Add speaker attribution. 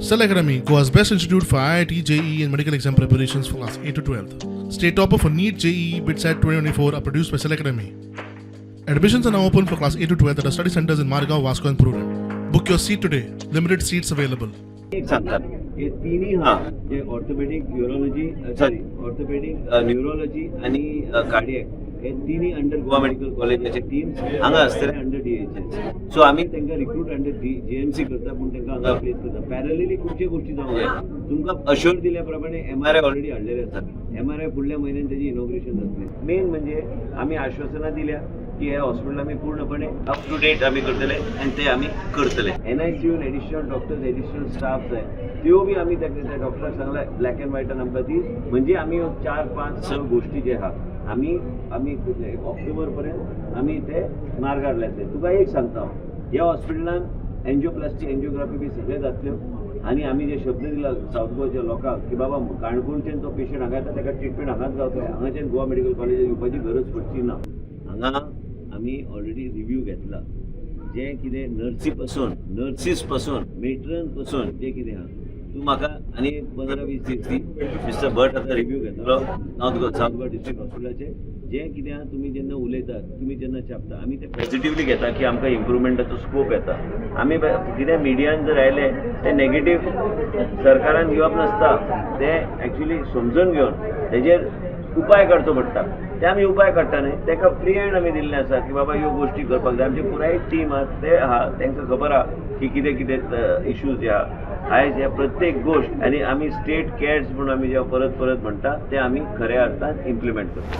Speaker 1: Cell Academy, Goa's best institute for IIT, JEE and medical exam preparations for class 8 to 12th. State topper for NEET, JEE, BITSAT 2024 are produced by Cell Academy. Admissions are now open for class 8 to 12th at our study centers in Margao, Vasco and Purun. Book your seat today. Limited seats available.
Speaker 2: एक सांगतात हे तिन्ही जे orthopaedic neurology आणि cardiac हे तिन्ही under Goa medical कॉलेजाचे teams हांगा आसतले अंडर DHS. सो आमी तांकां रिक्रूट अंडर JMC करता पूण तांकां हांगा प्लेस करता. पॅरलली खुबशे गोष्टी जावंक जाय. तुमकां अश्योर दिल्या प्रमाणे MRI ऑलरेडी हाडलेले आसात. MRI फुडल्या म्हयन्यान तेजी इनॉग्रेशन जातलें. मेन म्हणजे आमी आश्वासनां दिल्या की हे हॉस्पिटल आमी पूर्णपणे अप टू डेट आमी करतले आनी ते आमी करतले. NICU additional doctors additional staff जाय त्यो बी आमी त्या डॉक्टराक सांगला ब्लॅक एंड व्हायटान आमकां दी. म्हणजे आमी 4-5-6 गोष्टी जे आहा आमी ऑक्टोबर पर्यंत आमी ते मार्गार लायतले. तुका एक सांगता ह्या हॉस्पिटलान एंजिओप्लास्टी एंजिओग्राफी बी सगळे जातल्यो आनी आमी जे शब्द दिला सावथ गोवाच्या लोकांक की बाबा काणकोणच्यान तो पेशंट हांगा येता ताका ट्रिटमेंट हांगाच गावतले. हांगाच्यान गोवा मेडिकल कॉलेजात येवपाची गरज पडची ना. हांगा आमी ऑलरेडी रिव्ह्यू घेतला. जे कितें नर्सीस पासून मेट्रन पासून जे कितें आहा तूं म्हाका आनी 15-20 दीस दी. मिस्टर भट आतां रिव्ह्यू घेतलो सावथ गोवा डिस्ट्रिक्ट हॉस्पिटलाचे. जे कितें आहा तुमी जेन्ना उलयतात तुमी जेन्ना छापता आमी ते पॉझिटिव्हली घेता की आमकां इम्प्रुवमेंटाचो स्कोप येता. आमी कितें मिडियान जर आयले ते नेगेटीव सरकारान घेवप नासता. ते एक्चुली समजून घेवन तेजेर उपाय काडचो पडटा. ते आमी उपाय काडटा न्ही ताका फ्री हँड आमी दिल्लें आसा की बाबा ह्यो गोश्टी करपाक जाय. आमची पुराय टीम आहा ते आहा तांकां खबर आहा की कितें कितें इश्यूज जे आहा आयज ह्या प्रत्येक गोश्ट आनी आमी स्टेट कॅड्स म्हणून आमी जे परत म्हणटा ते आमी खऱ्या अर्थान इम्प्लिमेंट करता.